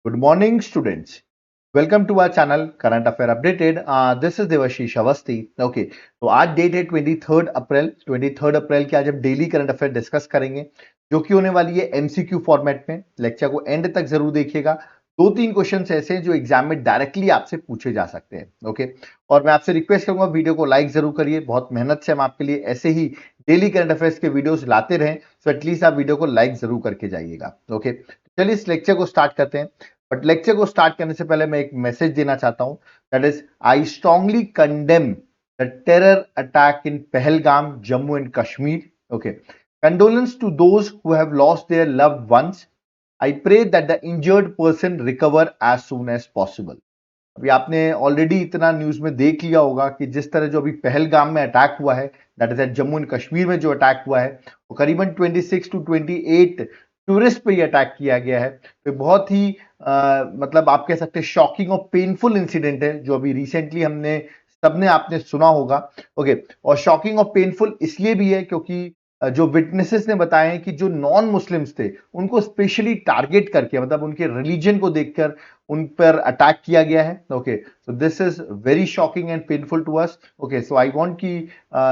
Good morning, students. Welcome to our channel Current Affair Updated. This is Devashish Awasthi. Okay, तो आज date है 23 अप्रैल की आज हम डेली करंट अफेयर डिस्कस करेंगे जो कि होने वाली है एमसीक्यू फॉर्मेट में। लेक्चर को एंड तक जरूर देखिएगा। दो तीन क्वेश्चन ऐसे हैं जो एग्जाम में डायरेक्टली आपसे पूछे जा सकते हैं। ओके, और मैं आपसे रिक्वेस्ट करूंगा वीडियो को लाइक जरूर करिए। बहुत मेहनत से हम आपके लिए ऐसे ही डेली करंट अफेयर्स के वीडियोस लाते रहें, तो एटलीस्ट आप वीडियो को लाइक जरूर करके जाइएगा। ओके, चलिए इस लेक्चर को स्टार्ट करते हैं। बट लेक्चर को स्टार्ट करने से पहले मैं एक मैसेज देना चाहता हूं, that is I strongly condemn the terror attack in Pahalgam, Jammu and Kashmir. Okay, condolence to those who have lost their loved ones. I pray that the injured person recover as soon as possible. अभी आपने already इतना news में देख लिया होगा कि जिस तरह जो अभी पहलगाम में अटैक हुआ है, that is at Jammu and Kashmir में जो अटैक हुआ है, वो करीबन 26 to 28 टूरिस्ट पे ये अटैक किया गया है। तो बहुत ही मतलब आप कह सकते हैं शॉकिंग और पेनफुल इंसिडेंट है जो अभी रिसेंटली हमने सबने आपने सुना होगा। ओके, और शॉकिंग और पेनफुल इसलिए भी है क्योंकि जो विटनेसेस ने बताया है कि जो नॉन मुस्लिम्स थे उनको स्पेशली टारगेट करके, मतलब उनके रिलीजन को देखकर उन पर अटैक किया गया है। Okay, so this is very shocking and painful to us. Okay, so I want कि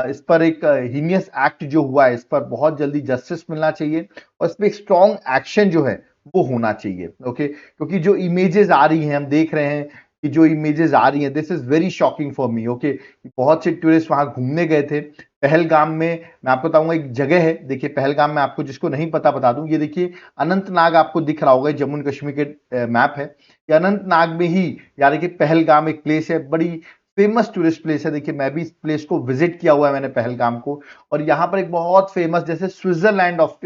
इस पर एक हीनियस एक्ट जो हुआ है इस पर बहुत जल्दी जस्टिस मिलना चाहिए और इस पर एक स्ट्रॉन्ग एक्शन जो है वो होना चाहिए। ओके, क्योंकि जो इमेजेस आ रही हैं, हम देख रहे हैं कि जो इमेजेस आ रही हैं, this is very shocking for me. Okay, बहुत से टूरिस्ट वहां घूमने गए थे पहलगाम में। मैं आपको बताऊंगा एक जगह है, देखिए पहलगाम में, आपको जिसको नहीं पता बता दूं, ये देखिए अनंतनाग आपको दिख रहा होगा, जम्मू एंड कश्मीर के मैप है ये अनंतनाग में ही। यानी कि पहलगाम एक प्लेस है, बड़ी फेमस टूरिस्ट प्लेस है। देखिए मैं भी इस प्लेस को विजिट किया हुआ है मैंने, पहलगाम को। और यहाँ पर एक बहुत फेमस, जैसे स्विट्जरलैंड ऑफ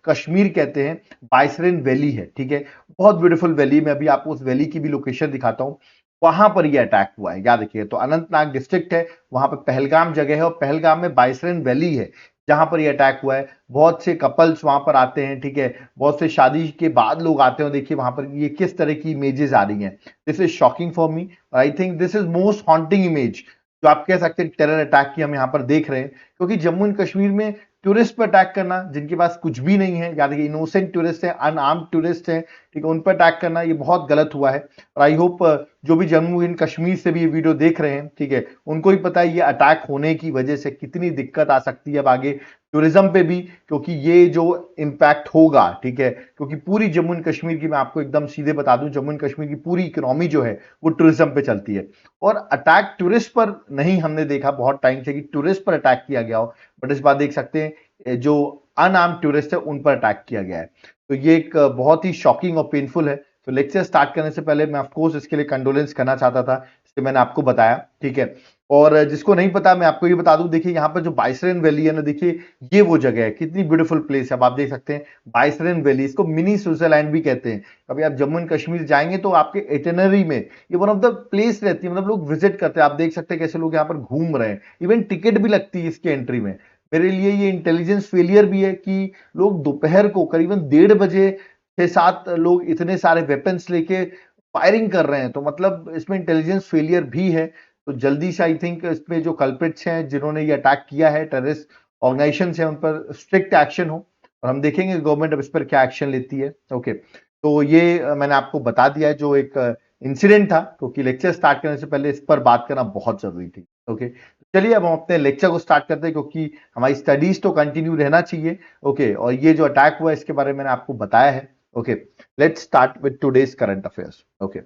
कश्मीर कहते हैं, बाइसरेन वैली है। ठीक है, बहुत ब्यूटीफुल वैली। मैं अभी आपको उस वैली की भी लोकेशन दिखाता हूँ, वहां पर यह अटैक हुआ है। याद रखिए, तो अनंतनाग डिस्ट्रिक्ट है, वहां पर पहलगाम जगह है और पहलगाम में बाइसरेन वैली है जहां पर यह अटैक हुआ है। बहुत से कपल्स वहां पर आते हैं, ठीक है, बहुत से शादी के बाद लोग आते हैं। देखिए वहां पर ये किस तरह की इमेजेस आ रही हैं। This is shocking for me. I think this is most haunting image जो आप कह सकते हैं टेरर अटैक की हम यहाँ पर देख रहे हैं, क्योंकि जम्मू एंड कश्मीर में टूरिस्ट पर अटैक करना, जिनके पास कुछ भी नहीं है, यानी कि इनोसेंट टूरिस्ट है, अनआर्म्ड टूरिस्ट है, ठीक है, उन पर अटैक करना ये बहुत गलत हुआ है। और आई होप जो भी जम्मू एंड कश्मीर से भी ये वीडियो देख रहे हैं, ठीक है, उनको ही पता है ये अटैक होने की वजह से कितनी दिक्कत आ सकती है अब आगे टूरिज्म पे भी, क्योंकि ये जो इंपैक्ट होगा, ठीक है, क्योंकि पूरी जम्मू एंड कश्मीर की, मैं आपको एकदम सीधे बता दूं, जम्मू एंड कश्मीर की पूरी इकोनॉमी जो है वो टूरिज्म पे चलती है। और अटैक टूरिस्ट पर नहीं हमने देखा बहुत टाइम से कि टूरिस्ट पर अटैक किया गया हो, बट इस बार देख सकते हैं जो अनआर्म्ड टूरिस्ट है उन पर अटैक किया गया है। तो ये एक बहुत ही शॉकिंग और पेनफुल है। तो लेक्चर स्टार्ट करने से पहले मैं ऑफकोर्स इसके लिए कंडोलेंस करना चाहता था, इसलिए मैंने आपको बताया। ठीक है, और जिसको नहीं पता मैं आपको ये बता दूं, देखिए यहाँ पर जो बाइसरेन वैली है ना, देखिए ये वो जगह है, कितनी ब्यूटीफुल प्लेस है। अब आप देख सकते हैं बाइसरेन वैली, इसको मिनी स्विट्जरलैंड भी कहते हैं। कभी आप जम्मू एंड कश्मीर जाएंगे तो आपके इटिनरी में ये वन ऑफ द प्लेस रहती है, मतलब लोग विजिट करते हैं। आप देख सकते हैं कैसे लोग यहाँ पर घूम रहे हैं, इवन टिकट भी लगती है इसके एंट्री में। मेरे लिए ये इंटेलिजेंस फेलियर भी है कि लोग दोपहर को करीबन 1:30 बजे 6-7 लोग इतने सारे वेपन्स लेके फायरिंग कर रहे हैं, तो मतलब इसमें इंटेलिजेंस फेलियर भी है। तो जल्दी से आई थिंक इसमें जो कल्प्रिट्स हैं जिन्होंने ये अटैक किया है, टेररिस्ट ऑर्गेनाइजेशन है, उन पर स्ट्रिक्ट एक्शन हो, और हम देखेंगे गवर्नमेंट अब इस पर क्या एक्शन लेती है। ओके, तो ये मैंने आपको बता दिया है जो एक इंसिडेंट था, क्योंकि लेक्चर स्टार्ट करने से पहले इस पर बात करना बहुत जरूरी थी। ओके, चलिए अब हम अपने लेक्चर को स्टार्ट करते हैं, क्योंकि हमारी स्टडीज तो कंटिन्यू रहना चाहिए। ओके, और ये जो अटैक हुआ इसके बारे में मैंने आपको बताया है। Okay, let's start with today's current affairs. Okay,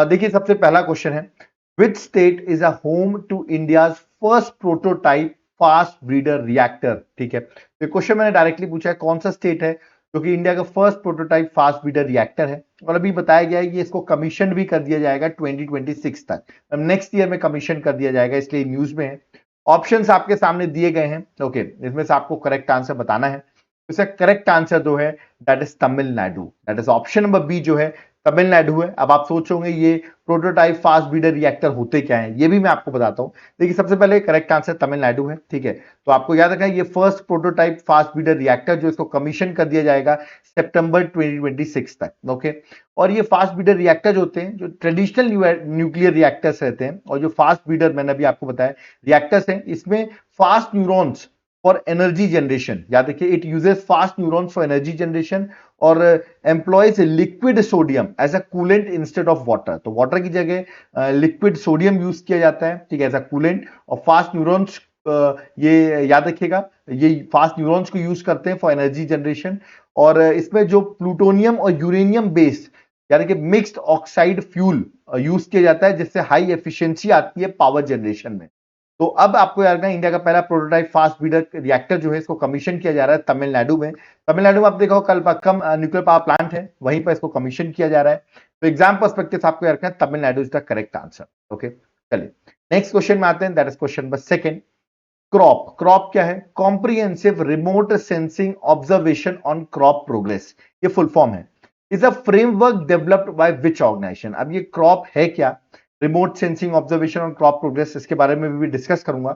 देखिए सबसे पहला क्वेश्चन है, which state is a home to India's first prototype fast breeder reactor. ठीक है, तो क्वेश्चन मैंने डायरेक्टली पूछा है कौन सा स्टेट है जो कि इंडिया का first prototype fast breeder reactor है, और अभी बताया गया है कि इसको कमीशन भी कर दिया जाएगा 2026 तक, नेक्स्ट ईयर में कमीशन कर दिया जाएगा, इसलिए न्यूज में है। ऑप्शंस आपके सामने दिए गए हैं। ओके, इसमें से आपको करेक्ट आंसर बताना है। इसका करेक्ट आंसर जो है that is Tamil Nadu, that is option number B जो है तमिलनाडु है। अब आप सोचोगे ये प्रोटोटाइप फास्ट ब्रीडर रिएक्टर होते क्या हैं, ये भी मैं आपको बताता हूं। देखिए सबसे पहले करेक्ट आंसर तमिलनाडु है। ठीक है, तो आपको याद रखना है ये first prototype fast breeder reactor जो इसको कमीशन कर दिया जाएगा सितंबर 2026 तक। ओके, और ये फास्ट ब्रीडर रिएक्टर जो होते हैं, जो ट्रेडिशनल न्यूक्लियर रिएक्टर्स रहते हैं, और जो फास्ट ब्रीडर मैंने अभी आपको बताया रिएक्टर्स हैं, इसमें fast neutrons for energy generation, याद रखिए it uses fast neutrons for energy generation, और employs liquid sodium as a coolant instead of water. तो वाटर की जगह लिक्विड सोडियम यूज किया जाता है, ठीक है, एज अ कूलेंट। और फास्ट न्यूरॉन्स, ये याद रखिएगा, ये फास्ट न्यूरॉन्स को यूज करते हैं फॉर एनर्जी जनरेशन। और इसमें जो प्लूटोनियम और यूरेनियम बेस्ड यानी कि मिक्स्ड ऑक्साइड फ्यूल यूज किया जाता है, जिससे हाई एफिशिएंसी आती है पावर जनरेशन में। तो अब आपको याद रखना, इंडिया का पहला प्रोटोटाइप फास्ट ब्रीडर रिएक्टर जो है इसको कमीशन किया जा रहा है तमिलनाडु में। तमिलनाडु में आप देखो कलपक्कम न्यूक्लियर पावर प्लांट है, वहीं पर इसको कमीशन किया जा रहा है। तो एग्जाम पर्सपेक्टिव से आपको याद रखना है Tamil Nadu is the correct answer. Okay, चलिए नेक्स्ट क्वेश्चन में आते हैं, that is question number second. Crop, crop क्या है? Comprehensive remote sensing observation on crop progress, ये फुल फॉर्म है। Is a framework developed by which organisation? अब ये क्रॉप है क्या? Remote sensing observation on crop progress, इसके बारे में भी डिस्कस करूंगा।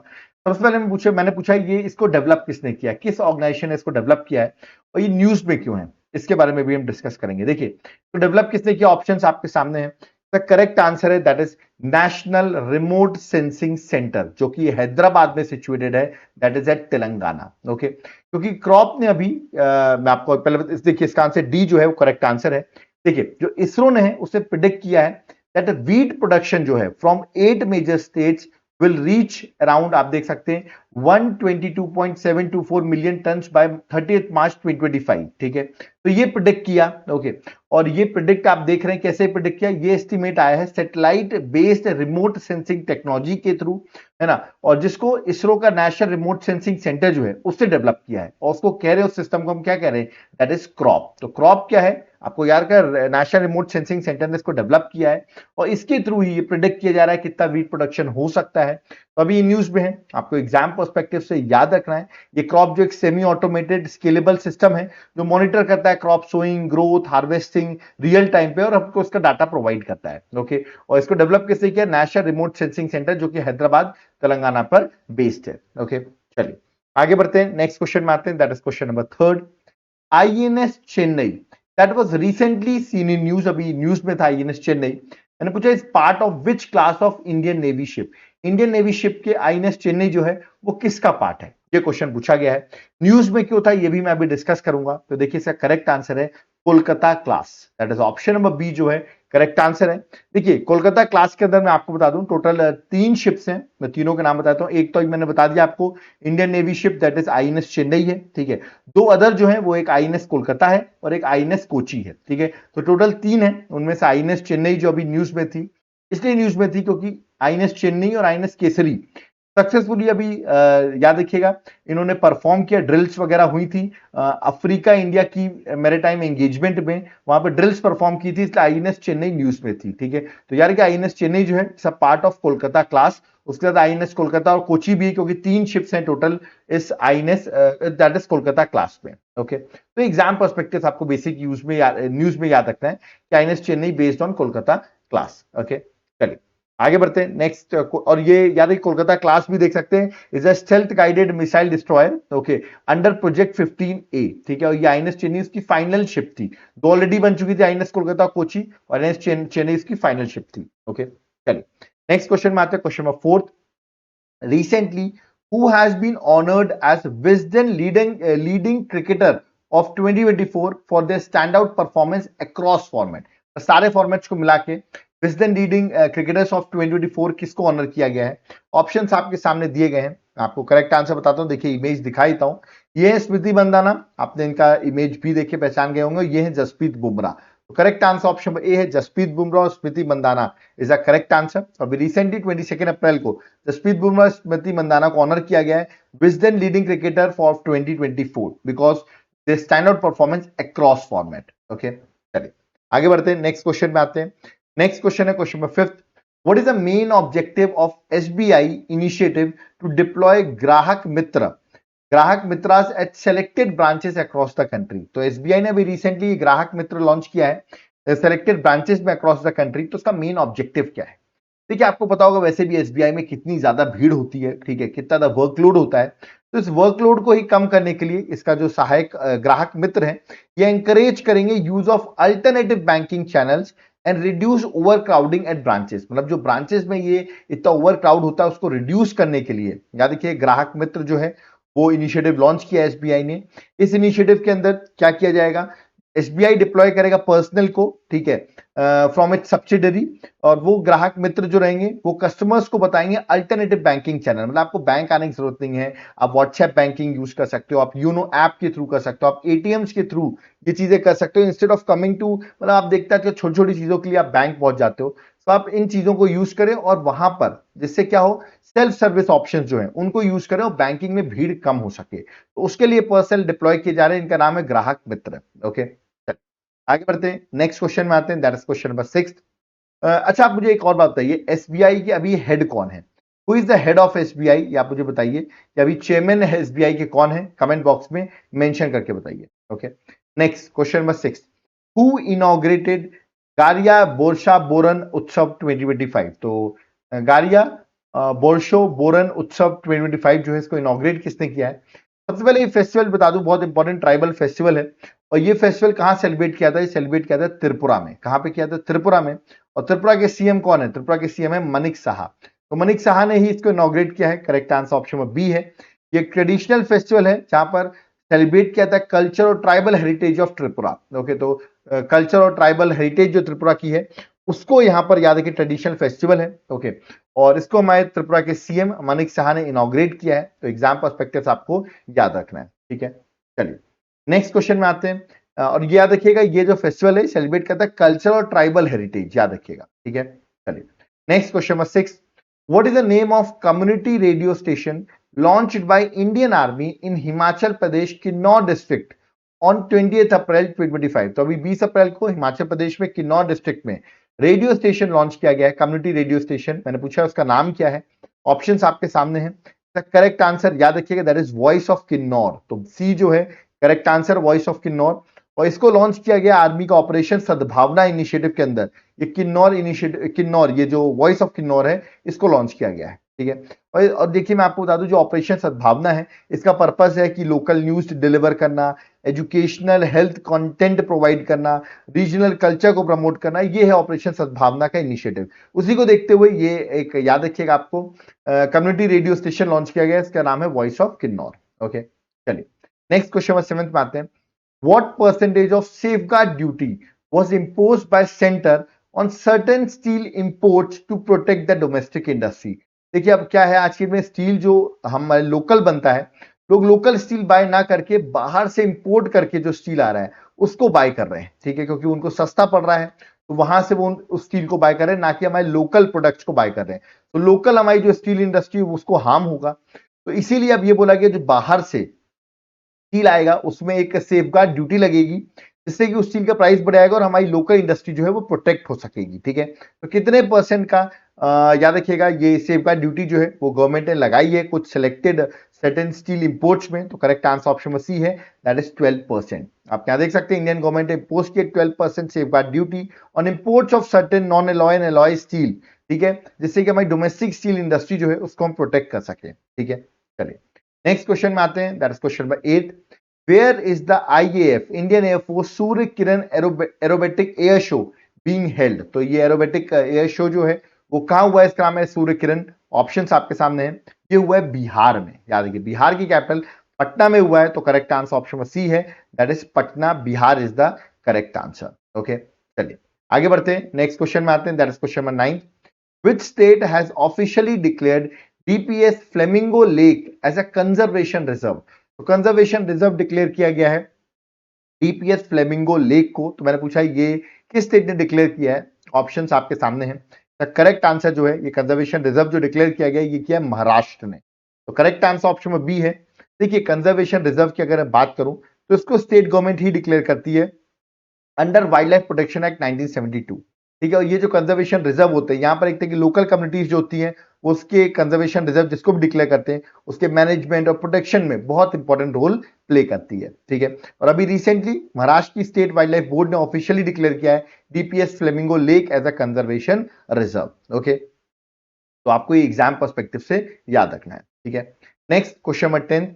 सबसे पहले मैंने पूछा ये इसको डेवलप किसने किया, किस ऑर्गेनाइजेशन ने इसको डेवलप किया है, और ये न्यूज में क्यों है, इसके बारे में भी हम डिस्कस करेंगे। देखिए, तो डेवलप किसने किया, ऑप्शंस आपके सामने हैं। द करेक्ट आंसर है that is national remote sensing centre, जो कि हैदराबाद में सिचुएटेड है, that is at Telangana. Okay, क्योंकि क्रॉप ने अभी मैं आपको पहले देखिए, इसका आंसर डी जो है वो करेक्ट आंसर है। देखिए, जो इसरो ने है उसे प्रिडिक्ट किया है दैट वीट प्रोडक्शन जो है from 8 major states will reach around, आप देख सकते हैं 122.724 मिलियन टन बाय 30 मार्च 2025, ठीक है। तो ये प्रिडिक्ट किया, ओके। और ये प्रिडिक्ट आप देख रहे हैं कैसे प्रिडिक्ट किया, ये एस्टिमेट आया है satellite based remote sensing technology के थ्रू, है ना, और जिसको इसरो का नेशनल रिमोट सेंसिंग सेंटर जो है उससे डेवलप किया है, और उसको कह रहे हैं, उस सिस्टम को हम क्या कह रहे हैं, दैट इज क्रॉप। तो क्रॉप क्या है आपको याद कर, नेशनल रिमोट सेंसिंग सेंटर ने इसको डेवलप किया है, और इसके थ्रू ही ये प्रिडिक्ट किया जा रहा है कितना वीट प्रोडक्शन हो सकता है। तो अभी न्यूज में है, आपको एग्जाम पर्सपेक्टिव से याद रखना है, ये क्रॉप जो एक सेमी ऑटोमेटेड स्केलेबल सिस्टम है, जो मॉनिटर करता है crop sowing, growth, harvesting real time पे, और आपको उसका डाटा प्रोवाइड करता है। ओके, और इसको डेवलप किसने किया, नेशनल रिमोट सेंसिंग सेंटर, जो कि हैदराबाद तेलंगाना पर बेस्ड है। ओके, चलिए आगे बढ़ते हैं, नेक्स्ट क्वेश्चन में आते हैं, that is question number third. INS Chennai that was recently seen in news, अभी न्यूज में था आईएनएस चेन्नई। मैंने पूछा is part of which class of Indian navy ship? Indian navy ship के आईएनएस चेन्नई जो है वो किसका पार्ट है, ये क्वेश्चन पूछा गया है। न्यूज में क्यों था ये भी मैं अभी डिस्कस करूंगा। तो देखिए, इसका करेक्ट आंसर है Kolkata class, that is option number B जो है करेक्ट आंसर है। देखिए, कोलकाता क्लास के अंदर मैं आपको बता दूं टोटल 3 शिप्स हैं, मैं तीनों के नाम बताता हूं। एक तो मैंने बता दिया आपको Indian navy ship, that is INS Chennai है, ठीक है। 2 अदर जो है वो एक आईएनएस कोलकाता है और एक आईएनएस कोची है, ठीक है। तो टोटल 3 है, उनमें से आईएनएस चेन्नई जो अभी न्यूज में थी, इसलिए न्यूज में थी क्योंकि आईएनएस चेन्नई और आईएनएस केसरी सक्सेसफुली अभी याद रखिएगा इन्होंने परफॉर्म किया, ड्रिल्स वगैरह हुई थी अफ्रीका इंडिया की मैरीटाइम एंगेजमेंट में, वहां पर ड्रिल्स परफॉर्म की थी, इसलिए आईएनएस चेन्नई न्यूज में थी, ठीक है। तो यार कि आईएनएस चेन्नई जो है सब पार्ट ऑफ कोलकाता क्लास, उसके बाद आईएनएस कोलकाता और कोची भी, क्योंकि 3 शिप्स हैं टोटल इस INS that is Kolkata class में। ओके, तो एग्जाम पर्सपेक्टिव आपको बेसिक यूज में न्यूज में याद रखना है कि INS Chennai based on Kolkata class. Okay, चलिए आगे बढ़ते हैं नेक्स्ट। और ये याद है कोलकाता क्लास भी देख सकते हैं, is a stealth guided missile destroyer, okay, under project 15A, ठीक है। और ये आईएनएस चेन्नई इसकी फाइनल शिप थी, 2 ऑलरेडी बन चुकी थी, आईएनएस कोलकाता कोची, और आईएनएस चेन्नई इसकी फाइनल शिप थी। ओके, चलिए नेक्स्ट क्वेश्चन में आते हैं, question number 4। Recently, who has been honored as Wisden leading cricketer of 2024 for their standout performance across format? सारे फॉर्मेट्स को मिला के विजडन लीडिंग क्रिकेटर्स ऑफ 2024 किसको ऑनर किया गया है? ऑप्शंस आपके सामने दिए गए हैं, आपको करेक्ट आंसर बताता हूं। देखिए, इमेज दिखाई देता हूं, ये है स्मृति मंदाना, आपने इनका इमेज भी देखे पहचान गए होंगे। ये है जसप्रीत बुमराह। तो करेक्ट आंसर ऑप्शन ए है जसप्रीत बुमराह और Smriti Mandhana is a correct answer. अभी रिसेंटली 22 अप्रैल को जसप्रीत बुमराह स्मृति मंदाना को ऑनर किया गया है Wisden leading cricketer for 2024 because they stand out performance across format. Okay, चलिए आगे बढ़ते हैं, नेक्स्ट क्वेश्चन में आते हैं। नेक्स्ट क्वेश्चन है question number 5। What is the main objective of SBI initiative to deploy Grahak Mitras at selected branches across the country? तो SBI ने अभी रिसेंटली ग्राहक मित्र लॉन्च किया है सेलेक्टेड ब्रांचेस में अक्रॉस द कंट्री। तो उसका मेन ऑब्जेक्टिव क्या है? देखिए, आपको पता होगा वैसे भी एसबीआई में कितनी ज्यादा भीड़ होती है, ठीक है, कितना ज्यादा वर्कलोड होता है। तो इस वर्कलोड को ही कम करने के लिए इसका जो सहायक ग्राहक मित्र है, ये एंकरेज करेंगे use of alternative banking channels and reduce overcrowding at branches. मतलब जो ब्रांचेस में ये इतना ओवर क्राउड होता है उसको रिड्यूस करने के लिए याद रखिए ग्राहक मित्र जो है वो इनिशिएटिव लॉन्च किया एसबीआई ने। इस इनिशिएटिव के अंदर क्या किया जाएगा, एसबीआई डिप्लॉय करेगा पर्सनल को, ठीक है, फ्रॉम इट्स सब्सिडरी, और वो ग्राहक मित्र जो रहेंगे वो कस्टमर्स को बताएंगे अल्टरनेटिव बैंकिंग चैनल, मतलब आपको बैंक आने की जरूरत नहीं है, आप व्हाट्सएप बैंकिंग यूज कर सकते हो, आप यूनो ऐप के थ्रू कर सकते हो, आप एटीएम्स के थ्रू ये चीजें कर सकते हो, इंस्टेड ऑफ कमिंग टू, मतलब आप देखते हैं छोटी छोटी चीजों के लिए आप बैंक पहुंच जाते हो, तो आप इन चीजों को यूज करें और वहां पर जिससे क्या हो, सेल्फ सर्विस ऑप्शंस जो हैं उनको यूज करें और बैंकिंग में भीड़ कम हो सके, तो उसके लिए पर्सनल डिप्लॉय किए जा रहे हैं, इनका नाम है ग्राहक मित्र। ओके, आगे बढ़ते हैं, नेक्स्ट क्वेश्चन में आते हैं, दैट इज क्वेश्चन नंबर 6। अच्छा, आप मुझे एक और बात बताइए, एसबीआई के अभी हेड कौन है? Who is the head of SBI? या आप मुझे बताइए कि अभी चेयरमैन एसबीआई के कौन है, कमेंट बॉक्स में मेंशन करके बताइए। Okay, next question number 6, who inaugurated गारिया बोरशा बोरन उत्सव 2025? तो गारिया बोरशो बोरन उत्सव 2025 जो है, इसको इनॉग्रेट किसने किया है? सबसे पहले ये फेस्टिवल बता दूं, बहुत इंपॉर्टेंट ट्राइबल फेस्टिवल है, और ये फेस्टिवल कहां सेलिब्रेट किया था? ये सेलिब्रेट किया था त्रिपुरा में। कहां पे किया था? त्रिपुरा में। और त्रिपुरा के सीएम कौन है? त्रिपुरा के सीएम है मनिक साहा। तो मनिक साहा ने ही इसको इनॉग्रेट किया है। करेक्ट आंसर ऑप्शन में बी है। ये ट्रेडिशनल फेस्टिवल है जहां पर सेलिब्रेट किया था कल्चर और tribal heritage of Tripura. Okay, तो कल्चर और ट्राइबल हेरिटेज जो त्रिपुरा की है उसको यहां पर याद रखिए, ट्रेडिशनल फेस्टिवल है। ओके, और इसको हमारे त्रिपुरा के सीएम मनिक साहा ने इनॉग्रेट किया है, तो एग्जाम पर्सपेक्टिव से आपको याद रखना है। ठीक है, चलिए नेक्स्ट क्वेश्चन में आते हैं। और ये याद रखिएगा, ये जो फेस्टिवल है सेलिब्रेट करता है कल्चर और ट्राइबल हेरिटेज, याद रखिएगा। ठीक है, चलिए next question number 6, what is the name of community radio station launched by Indian army in Himachal Pradesh Kinnaur district on 20 अप्रैल 2025? तो अभी 20 अप्रैल को हिमाचल प्रदेश में किन्नौर डिस्ट्रिक्ट में रेडियो स्टेशन लॉन्च किया गया है, कम्युनिटी रेडियो स्टेशन। मैंने पूछा उसका नाम क्या है, ऑप्शंस आपके सामने हैं। करेक्ट आंसर याद रखिएगा, that is voice of Kinnaur. तो सी जो है correct answer, voice of Kinnaur. और इसको लॉन्च किया गया आर्मी का ऑपरेशन सद्भावना इनिशिएटिव के अंदर। ये किन्नौर इनिशिएटिव, किन्नौर, ये जो वॉइस ऑफ किन्नौर है इसको लॉन्च किया गया है। ठीक है, और देखिए मैं आपको बता दूं, जो ऑपरेशन सद्भावना है इसका पर्पस है कि लोकल न्यूज डिलीवर करना, एजुकेशनल हेल्थ कंटेंट प्रोवाइड करना, रीजनल कल्चर को प्रमोट करना, ये है ऑपरेशन सद्भावना का इनिशिएटिव। उसी को देखते हुए ये एक याद रखिएगा आपको कम्युनिटी रेडियो स्टेशन लॉन्च किया गया, इसका नाम है वॉइस ऑफ किन्नौर। ओके, चलिए नेक्स्ट क्वेश्चन नंबर 7 में आते हैं। What percentage of safeguard duty was imposed by center on certain steel imports to protect the domestic industry? देखिए अब क्या है, आज के में स्टील जो हमारे लोकल बनता है, लोग लोकल स्टील बाय ना करके बाहर से इंपोर्ट करके जो स्टील आ रहा है उसको बाय कर रहे हैं। ठीक है, क्योंकि उनको सस्ता पड़ रहा है, तो वहां से वो उस स्टील को बाय कर रहे हैं, ना कि हमारे लोकल प्रोडक्ट्स को बाय कर रहे हैं। तो लोकल हमारी जो स्टील इंडस्ट्री उसको हार्म होगा, तो इसीलिए अब ये बोला गया जो बाहर से स्टील आएगा उसमें एक सेफगार्ड ड्यूटी लगेगी, जिससे कि उस स्टील का प्राइस बढ़ाएगा और हमारी लोकल इंडस्ट्री जो है वो प्रोटेक्ट हो सकेगी। ठीक है, तो कितने परसेंट का याद रखिएगा, ये सेफगार्ड ड्यूटी जो है वो गवर्नमेंट ने लगाई है कुछ सिलेक्टेड सर्टेन स्टील इंपोर्ट्स में। तो करेक्ट आंसर ऑप्शन में सी है, दैट इज 12%। आप यहाँ देख सकते हैं इंडियन गवर्नमेंट ने इम्पोज किया 12% safeguard duty on imports of certain non alloy and alloy steel. ठीक है, जिससे कि हमारी डोमेस्टिक स्टील इंडस्ट्री जो है उसको हम प्रोटेक्ट कर सके। ठीक है, चलिए नेक्स्ट क्वेश्चन में आते हैं, that is question number 8। Where is the IAF Indian Air Force Surya Kiran aerobatic air show being held? तो ये एरोबेटिक एयर शो जो है वो कहां हुआ है, इसका नाम है सूर्य किरण। ऑप्शंस आपके सामने हैं, ये हुआ है बिहार में। याद रखिए बिहार की कैपिटल पटना में हुआ है, तो करेक्ट आंसर ऑप्शन में सी है, that is Patna, Bihar is the correct answer. Okay, चलिए आगे बढ़ते हैं, नेक्स्ट क्वेश्चन में आते हैं, that is question number 9। Which state has officially declared DPS Flamingo Lake as a conservation reserve? तो कंजर्वेशन रिजर्व डिक्लेयर किया गया है डीपीएस फ्लेमिंगो लेक को। तो मैंने पूछा ये किस स्टेट ने डिक्लेयर किया है, ऑप्शंस आपके सामने हैं। द करेक्ट आंसर जो है, ये कंजर्वेशन रिजर्व जो डिक्लेयर किया गया है ये किया है महाराष्ट्र ने। तो करेक्ट आंसर ऑप्शन में बी है। देखिए कंजर्वेशन रिजर्व की अगर मैं बात करूं तो इसको स्टेट गवर्नमेंट ही डिक्लेयर करती है under wild life protection act 1972। ठीक है, और ये जो कंजर्वेशन रिजर्व होते हैं यहाँ पर एक तरह की लोकल कम्युनिटीज जो होती हैं उसके कंजर्वेशन रिजर्व जिसको भी डिक्लेयर करते हैं उसके मैनेजमेंट और प्रोटेक्शन में बहुत इंपॉर्टेंट रोल प्ले करती है। ठीक है, और अभी रिसेंटली महाराष्ट्र की स्टेट वाइल्ड लाइफ बोर्ड ने ऑफिशियली डिक्लेयर किया है DPS flamingo lake as a conservation reserve. Okay, तो आपको ये एग्जाम पर्सपेक्टिव से याद रखना है। ठीक है, next question number 10।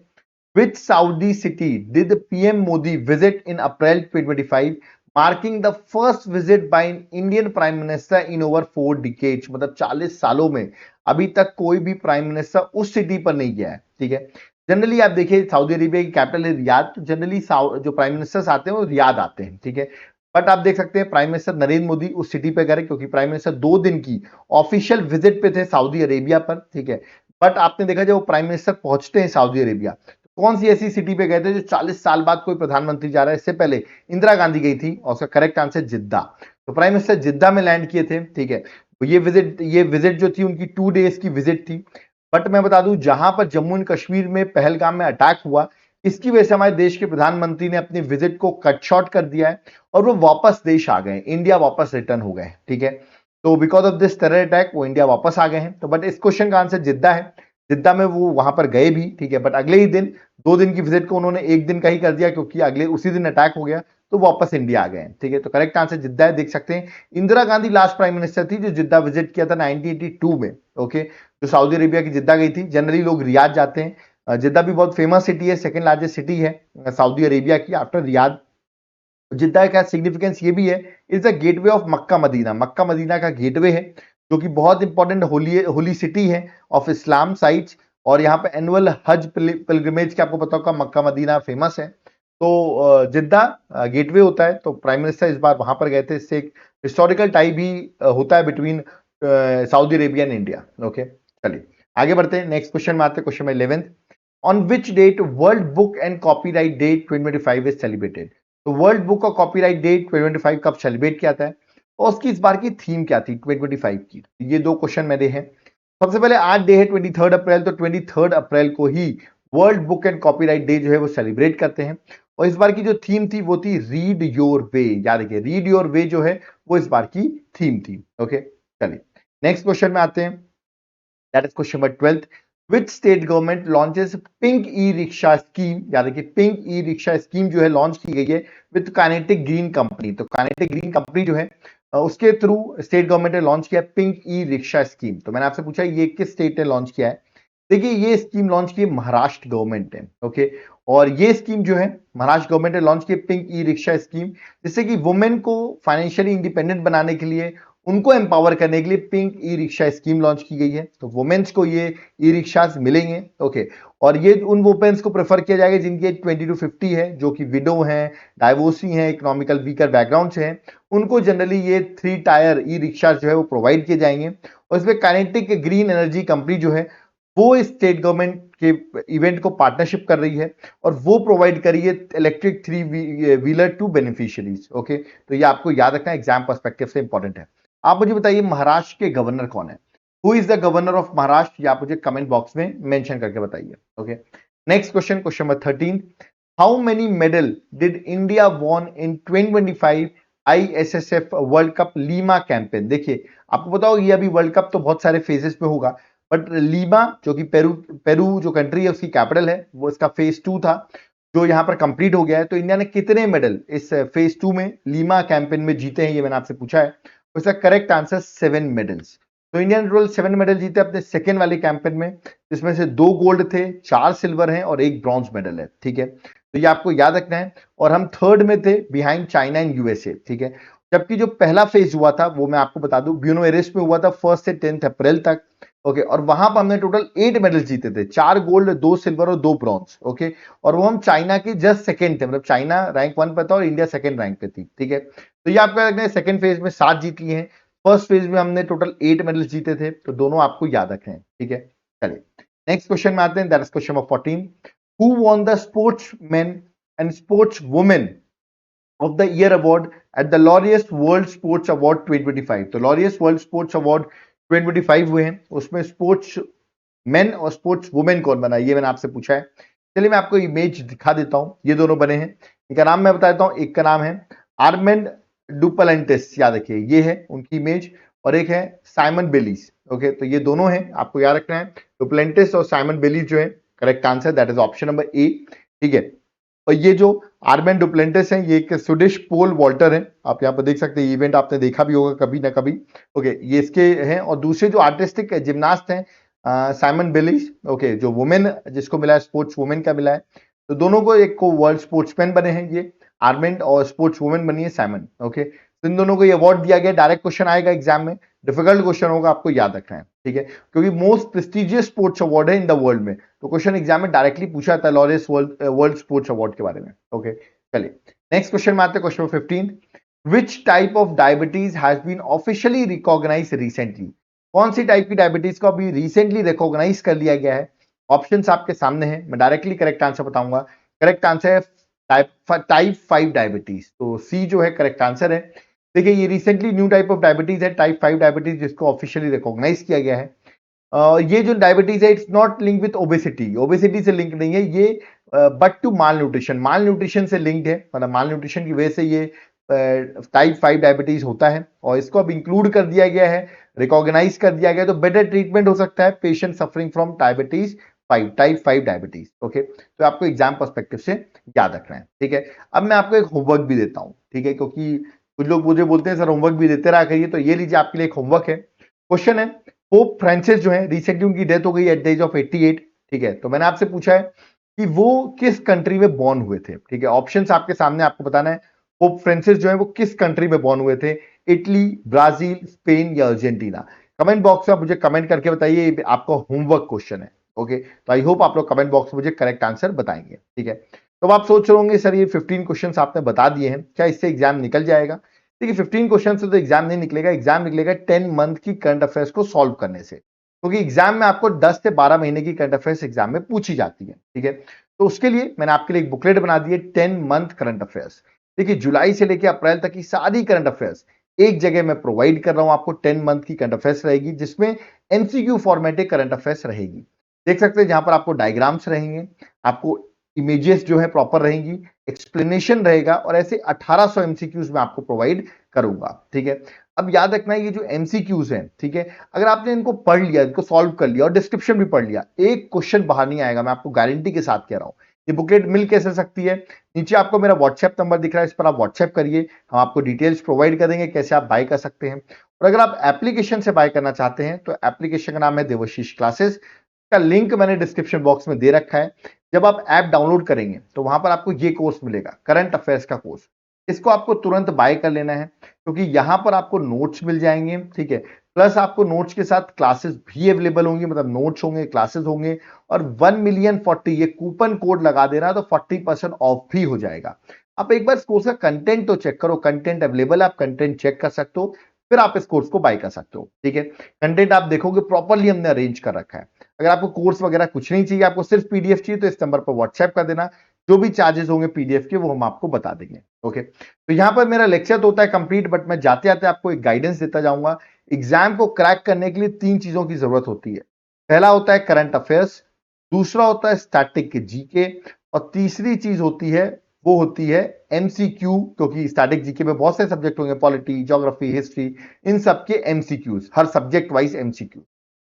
Which Saudi city did PM Modi visit in April 2025, marking the first visit by an Indian Prime Minister in over 4 decades? मतलब 40 सालों में अभी तक कोई भी प्राइम मिनिस्टर उस सिटी पर नहीं गया है। ठीक है, जनरली आप देखिए सऊदी अरेबिया की कैपिटल है रियाद, तो जनरली जो प्राइम मिनिस्टर्स आते हैं वो रियाद आते हैं, ठीक है। बट आप देख सकते हैं प्राइम मिनिस्टर नरेंद्र मोदी उस सिटी पे गए क्योंकि प्राइम मिनिस्टर 2 दिन की ऑफिशियल विजिट पे थे सऊदी अरेबिया पर, ठीक है। बट आपने देखा जब वो प्राइम मिनिस्टर पहुंचते हैं सऊदी अरेबिया, तो कौन सी ऐसी सिटी पे गए थे जो 40 साल बाद कोई प्रधानमंत्री जा रहा है? इससे पहले इंदिरा गांधी गई थी और उसका करेक्ट आंसर जिद्दा। तो प्राइम मिनिस्टर जिद्दा में लैंड किए थे, ठीक है। तो ये विजिट जो थी उनकी 2 डेज की विजिट थी। बट मैं बता दूं जहां पर जम्मू एंड कश्मीर में पहलगाम में अटैक हुआ, इसकी वजह से हमारे देश के प्रधानमंत्री ने अपनी विजिट को कट शॉर्ट कर दिया है और वो वापस देश आ गए, इंडिया वापस रिटर्न हो गए, ठीक है। तो because of this terror attack वो इंडिया वापस आ गए हैं। तो बट इस क्वेश्चन का आंसर जिद्दा है, जिद्दा में वो वहां पर गए भी, ठीक है। बट अगले ही दिन 2 दिन की विजिट को उन्होंने 1 दिन का ही कर दिया क्योंकि अगले उसी दिन अटैक हो गया, तो वापस इंडिया आ गए, ठीक है। तो करेक्ट आंसर जिद्दा है, देख सकते हैं। Indira Gandhi last prime minister थी जो जिद्दा विजिट किया था 1982 में, ओके। जो सऊदी अरेबिया की जिद्दा गई थी। जनरली लोग रियाद जाते हैं, जिद्दा भी बहुत फेमस सिटी है, सेकंड लार्जेस्ट सिटी है सऊदी अरेबिया की आफ्टर रियाद। जिद्दा का सिग्निफिकेंस ये भी है, is the gateway of Mecca Medina, Mecca Medina का गेटवे है, जो कि बहुत इंपॉर्टेंट होली सिटी है ऑफ इस्लाम साइट्स। और यहाँ पे एनुअल हज पिलग्रिमेज के आपको पता होगा मक्का मदीना फेमस है। तो जिद्दा गेटवे होता है, तो प्राइम मिनिस्टर इस बार वहां पर गए थे। इससे एक हिस्टोरिकल टाई भी होता है between Saudi Arabia and India, okay. चलिए आगे बढ़ते हैं, नेक्स्ट क्वेश्चन में आते हैं, question 11th। On which date world book and copyright day 2025 is celebrated? तो वर्ल्ड बुक और कॉपीराइट डे 2025 कब सेलिब्रेट किया था, और उसकी इस बार की थीम क्या थी 2025 की? ये 2 क्वेश्चन मेरे हैं। सबसे पहले आज डे है 23 अप्रैल, तो 23 अप्रैल को ही world book and copyright day जो है वो सेलिब्रेट करते हैं। और इस बार की जो थीम थी वो थी रीड योर वे, याद रखिए रीड योर वे जो है वो इस बार की थीम थी, ओके। चलिए नेक्स्ट क्वेश्चन में आते हैं, that is question number 12th। Which state government launches pink e rickshaw scheme? याद रखिए पिंक ई रिक्शा स्कीम जो है लॉन्च की गई है विद काइनेटिक ग्रीन कंपनी। तो काइनेटिक ग्रीन कंपनी जो है उसके थ्रू स्टेट गवर्नमेंट ने लॉन्च किया पिंक ई रिक्शा स्कीम। तो मैंने आपसे पूछा ये किस स्टेट ने लॉन्च किया है? देखिए ये स्कीम लॉन्च की महाराष्ट्र गवर्नमेंट ने, ओके। और ये स्कीम जो है महाराष्ट्र गवर्नमेंट ने लॉन्च की पिंक ई रिक्शा स्कीम, जिससे कि वुमेन को फाइनेंशियली इंडिपेंडेंट बनाने के लिए, उनको एम्पावर करने के लिए pink e rickshaw scheme launch की गई है। तो वुमेन्स को ये ई रिक्शास मिलेंगे, ओके। और ये उन वुमेन्स को प्रेफर किया जाएगा जिनकी एज 20 to 50 है, जो कि विडो हैं, डाइवोर्सी हैं, इकोनॉमिकल वीकर बैकग्राउंड से हैं। उनको जनरली ये 3 टायर ई रिक्शा जो है वो प्रोवाइड किए जाएंगे। और इसमें काइनेटिक ग्रीन एनर्जी कंपनी जो है वो स्टेट गवर्नमेंट के इवेंट को पार्टनरशिप कर रही है और वो प्रोवाइड कर रही है electric 3 wheeler two beneficiaries, okay. तो ये आपको याद रखना एग्जाम पर्सपेक्टिव से इंपॉर्टेंट है। आप मुझे बताइए महाराष्ट्र के गवर्नर कौन है? Who is the governor of Maharashtra? ये आप मुझे कमेंट बॉक्स में मेंशन करके बताइए, okay. Next question, question number 13। How many medal did India won in 2025 ISSF world cup Lima campaign? देखिए आपको पता होगा ये अभी वर्ल्ड कप तो बहुत सारे फेजेस में होगा, बट लीमा जो कि पेरू जो कंट्री है उसकी कैपिटल है, वो इसका फेज 2 था जो यहाँ पर कंप्लीट हो गया है। तो इंडिया ने कितने मेडल इस फेज 2 में लीमा कैंपेन में जीते हैं, ये मैंने आपसे पूछा है। उसका करेक्ट आंसर 7 मेडल्स। तो इंडिया ने टोटल 7 मेडल जीते अपने सेकेंड वाले कैंपेन में, जिसमें से 2 गोल्ड थे, 4 सिल्वर हैं और 1 ब्रॉन्ज मेडल है, ठीक है। तो ये आपको याद रखना है। और हम थर्ड में थे बिहाइंड चाइना एंड यूएसए, ठीक है। जबकि जो पहला फेज हुआ था वो मैं आपको बता दूं ब्यूनो एयर्स में हुआ था 1 से 10 अप्रैल तक, ओके। और वहां पर हमने टोटल 8 मेडल जीते थे, 4 गोल्ड, 2 सिल्वर और 2 ब्रॉन्ज, ओके। और वो हम चाइना के जस्ट सेकंड थे, मतलब चाइना रैंक 1 पे था और इंडिया सेकंड रैंक पे थी, ठीक है। तो ये आपका रखना है सेकंड फेज में 7 जीत लिए हैं, फर्स्ट फेज में हमने टोटल 8 मेडल्स जीते थे, तो दोनों आपको याद रखने हैं, ठीक है। चलिए नेक्स्ट क्वेश्चन में आते हैं, that is question number 14। Who won the sportsman and sports women of the year award at the Laureus world sports award 2025? तो लॉरियस वर्ल्ड स्पोर्ट्स अवार्ड 2025 हुए हैं, उसमें स्पोर्ट्स मेन और स्पोर्ट्स वुमेन कौन बना, ये मैंने आपसे पूछा है। चलिए मैं आपको इमेज दिखा देता हूं, ये दोनों बने हैं। एक का नाम मैं बता देता हूं, एक का नाम है आर्मेंड डुप्लेंटिस, याद रखिए ये है उनकी इमेज, और एक है साइमन बेलीज, ओके। तो ये दोनों हैं, आपको याद रखना है डुप्लेंटिस और साइमन बेलीज जो है correct answer, that is option number A, ठीक है। और ये जो आर्मेंड डुप्लेंटिस हैं ये एक स्वीडिश पोल वॉल्टर हैं, आप यहाँ पर देख सकते हैं, इवेंट आपने देखा भी होगा कभी ना कभी, ओके। ये इसके हैं। और दूसरे जो आर्टिस्टिक जिम्नास्ट हैं साइमन बेलीज, ओके, जो वुमेन जिसको मिला है स्पोर्ट्स वुमेन का मिला है। तो दोनों को, एक को वर्ल्ड स्पोर्ट्समैन बने हैं ये आर्मेंड, और स्पोर्ट्स वुमेन बनी है साइमन, ओके। तो इन दोनों को ये अवार्ड दिया गया। डायरेक्ट क्वेश्चन आएगा एग्जाम में, डिफिकल्ट क्वेश्चन होगा, आपको याद रखना है, ठीक है, क्योंकि मोस्ट प्रेस्टिजियस स्पोर्ट्स अवार्ड है इन द वर्ल्ड में, तो क्वेश्चन एग्जाम में डायरेक्टली पूछा था लॉरेंस वर्ल्ड स्पोर्ट्स अवार्ड के बारे में। ओके, चलिए नेक्स्ट क्वेश्चन में आते हैं, question 15। Which type of diabetes has been officially recognise recently? कौन सी टाइप की डायबिटीज को अभी रिसेंटली रिकॉग्नाइज कर लिया गया है? ऑप्शंस आपके सामने हैं, मैं डायरेक्टली करेक्ट आंसर बताऊंगा। करेक्ट आंसर है टाइप 5 डायबिटीज, तो सी जो है करेक्ट आंसर है। देखिए ये recently new type of diabetes है, टाइप 5 डायबिटीज, जिसको ऑफिशियली रिकॉग्नाइज किया गया है। ये जो डायबिटीज है it's not link with obesity, obesity से लिंक नहीं है ये, but to malnutrition, malnutrition से लिंक्ड है, मतलब माल न्यूट्रिशन की वजह से ये टाइप 5 डायबिटीज होता है, और इसको अब इंक्लूड कर दिया गया है, रिकॉग्नाइज कर दिया गया, तो बेटर ट्रीटमेंट हो सकता है patient suffering from diabetes type 5 diabetes. Okay, तो आपको एग्जाम पर्सपेक्टिव से याद रखना है, ठीक है। अब मैं आपको एक होमवर्क भी देता हूं, ठीक है, क्योंकि कुछ लोग मुझे बोलते हैं सर होमवर्क भी देते रहा करिए, तो ये लीजिए आपके लिए एक होमवर्क है। क्वेश्चन है, पोप फ्रांसिस जो है रिसेंटली उनकी डेथ हो गई एट द एज ऑफ 88, ठीक है, तो मैंने आपसे पूछा है कि वो किस कंट्री में बॉर्न हुए थे, ठीक है। ऑप्शंस आपके सामने, आपको बताना है पोप फ्रांसिस जो है वो किस कंट्री में बॉर्न हुए थे, इटली, ब्राजील, स्पेन या अर्जेंटीना। कमेंट बॉक्स में मुझे कमेंट करके बताइए, आपका होमवर्क क्वेश्चन है। ओके, तो आई होप आप लोग कमेंट बॉक्स में मुझे करेक्ट आंसर बताएंगे, ठीक है। तो आप सोच रहे होंगे सर ये 15 क्वेश्चंस आपने बता दिए हैं, क्या इससे एग्जाम निकल जाएगा? देखिए 15 क्वेश्चन से तो एग्जाम नहीं निकलेगा, एग्जाम निकलेगा 10 मंथ की करंट अफेयर्स को सॉल्व करने से, क्योंकि एग्जाम में आपको 10 से 12 महीने की करंट अफेयर्स एग्जाम में पूछी जाती है, ठीक है। तो उसके लिए मैंने आपके लिए एक बुकलेट बना दी है, 10 मंथ करंट अफेयर्स। देखिए जुलाई से लेकर अप्रैल तक की सारी करंट अफेयर्स एक जगह मैं प्रोवाइड कर रहा हूं आपको, 10 मंथ की करंट अफेयर्स रहेगी, जिसमें एमसीक्यू फॉर्मेटेड करंट अफेयर्स रहेगी। देख सकते हैं जहां पर आपको डायग्राम्स रहेंगे, आपको इमेजेस जो है प्रॉपर रहेंगी, एक्सप्लेनेशन रहेगा, और ऐसे 1800 एमसीक्यूज में आपको प्रोवाइड करूंगा, ठीक है। अब याद रखना है ये जो एमसीक्यूज हैं, ठीक है, अगर आपने इनको पढ़ लिया, इनको सॉल्व कर लिया और डिस्क्रिप्शन भी पढ़ लिया, एक क्वेश्चन बाहर नहीं आएगा, मैं आपको गारंटी के साथ कह रहा हूं। ये बुकलेट मिल कैसे सकती है? नीचे आपको मेरा व्हाट्सएप नंबर दिख रहा है, इस पर आप व्हाट्सएप करिए, हम आपको डिटेल्स प्रोवाइड करेंगे कैसे आप बाय कर सकते हैं। और अगर आप एप्लीकेशन से बाय करना चाहते हैं, तो एप्लीकेशन का नाम है देवाशीष क्लासेस, का लिंक मैंने डिस्क्रिप्शन बॉक्स में दे रखा है। जब आप ऐप डाउनलोड करेंगे तो वहां पर आपको ये कोर्स मिलेगा, करंट अफेयर्स का कोर्स, इसको आपको तुरंत बाय कर लेना है, क्योंकि यहां पर आपको नोट्स मिल जाएंगे, ठीक है, प्लस आपको नोट्स के साथ क्लासेस भी अवेलेबल होंगी, मतलब नोट्स होंगे, क्लासेस होंगे, और 1,000,040 ये कूपन कोड लगा देना तो 40% ऑफ भी हो जाएगा। आप एक बार इस कोर्स का कंटेंट तो चेक करो, कंटेंट अवेलेबल है, आप कंटेंट चेक कर सकते हो, फिर आप इस कोर्स को बाय कर सकते हो, ठीक है। कंटेंट आप देखोगे प्रॉपरली हमने अरेंज कर रखा है। अगर आपको कोर्स वगैरह कुछ नहीं चाहिए, आपको सिर्फ पीडीएफ चाहिए, तो इस नंबर पर व्हाट्सएप कर देना, जो भी चार्जेस होंगे पीडीएफ के वो हम आपको बता देंगे। ओके, तो यहां पर मेरा लेक्चर तो होता है कंप्लीट, बट मैं जाते जाते आपको एक गाइडेंस देता जाऊंगा। एग्जाम को क्रैक करने के लिए 3 चीजों की जरूरत होती है। पहला होता है करंट अफेयर्स, दूसरा होता है स्टैटिक के जीके, और तीसरी चीज होती है वो होती है एमसीक्यू, क्योंकि स्टैटिक जीके में बहुत से सब्जेक्ट होंगे, पॉलिटी, ज्योग्राफी, हिस्ट्री, इन सबके एमसीक्यूज, हर सब्जेक्ट वाइज एमसीक्यू।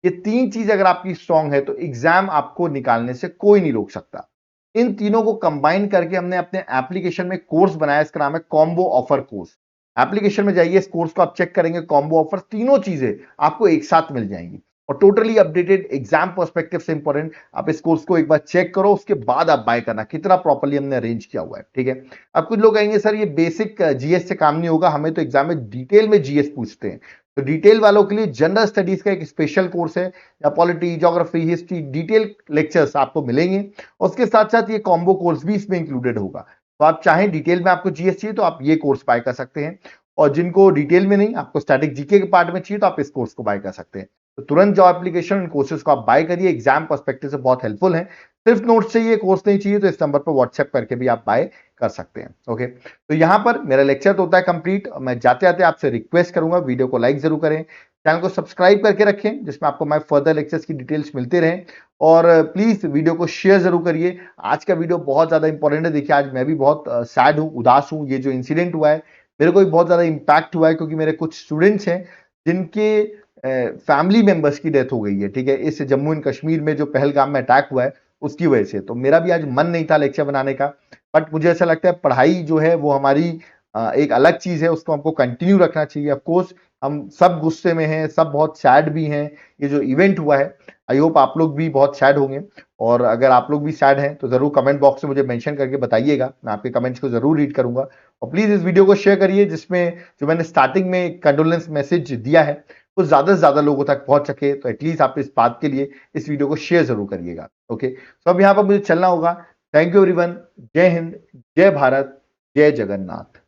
ये 3 चीज अगर आपकी स्ट्रांग है तो एग्जाम आपको निकालने से कोई नहीं रोक सकता। इन तीनों को कंबाइन करके हमने अपने एप्लीकेशन में कोर्स बनाया, इसका नाम है कॉम्बो ऑफर कोर्स। एप्लीकेशन में जाइए, इस कोर्स को आप चेक करेंगे, कॉम्बो ऑफर, तीनों चीजें आपको एक साथ मिल जाएंगी, और टोटली अपडेटेड, एग्जाम पर्सपेक्टिव से इंपॉर्टेंट। आप इस कोर्स को एक बार चेक करो, उसके बाद आप बाय करना, कितना प्रॉपर्ली हमने अरेंज किया हुआ है, ठीक है। अब कुछ लोग कहेंगे सर ये बेसिक जीएस से काम नहीं होगा, हमें तो एग्जाम में डिटेल में जीएस पूछते हैं। तो डिटेल वालों के लिए जनरल स्टडीज का एक स्पेशल कोर्स है, या polity, geography, history, detail lectures आपको मिलेंगे, और उसके साथ साथ ये कॉम्बो कोर्स भी इसमें इंक्लूडेड होगा। तो आप चाहें डिटेल में आपको जीएस चाहिए तो आप ये कोर्स बाय कर सकते हैं, और जिनको डिटेल में नहीं, आपको स्टैटिक जीके के पार्ट में चाहिए, तो आप इस कोर्स को बाय कर सकते हैं। तो तुरंत जाओ एप्लीकेशन, इन कोर्सेज को आप बाय करिए, एग्जाम पर्सपेक्टिव से बहुत हेल्पफुल है। सिर्फ नोट्स चाहिए, कोर्स नहीं चाहिए, तो इस नंबर पर व्हाट्सएप करके भी आप बाय कर सकते हैं। ओके, तो यहां पर मेरा लेक्चर तो होता है कंप्लीट, मैं जाते जाते आपसे रिक्वेस्ट करूंगा वीडियो को लाइक जरूर करें, चैनल को सब्सक्राइब करके रखें, जिसमें आपको मैं फर्दर लेक्चर्स की डिटेल्स मिलते रहें, और प्लीज वीडियो को शेयर जरूर करिए। आज का वीडियो बहुत ज्यादा इंपॉर्टेंट है। देखिए आज मैं भी बहुत सैड हूं, उदास हूं, ये जो इंसिडेंट हुआ है मेरे को भी बहुत ज्यादा इंपैक्ट हुआ है, क्योंकि मेरे कुछ स्टूडेंट्स हैं जिनके फैमिली मेंबर्स की डेथ हो गई है, ठीक है, इस जम्मू एंड कश्मीर में जो पहलगाम में अटैक हुआ है उसकी वजह से। तो मेरा भी आज मन नहीं था लेक्चर बनाने का, बट मुझे ऐसा लगता है पढ़ाई जो है वो हमारी एक अलग चीज है, उसको हमको कंटिन्यू रखना चाहिए। ऑफ कोर्स हम सब गुस्से में हैं, सब बहुत सैड भी हैं, ये जो इवेंट हुआ है, आई होप आप लोग भी बहुत सैड होंगे, और अगर आप लोग भी सैड हैं तो जरूर कमेंट बॉक्स में मुझे मेंशन करके बताइएगा, मैं आपके कमेंट्स को जरूर रीड करूंगा। और प्लीज इस वीडियो को शेयर करिए, जिसमें जो मैंने स्टार्टिंग में कंडोलेंस मैसेज दिया है वो ज्यादा से ज्यादा लोगों तक पहुंच सके, तो एटलीस्ट आप इस बात के लिए इस वीडियो को शेयर जरूर करिएगा। ओके, तो अब यहाँ पर मुझे चलना होगा। Thank you everyone. जय हिंद, जय भारत, जय जगन्नाथ।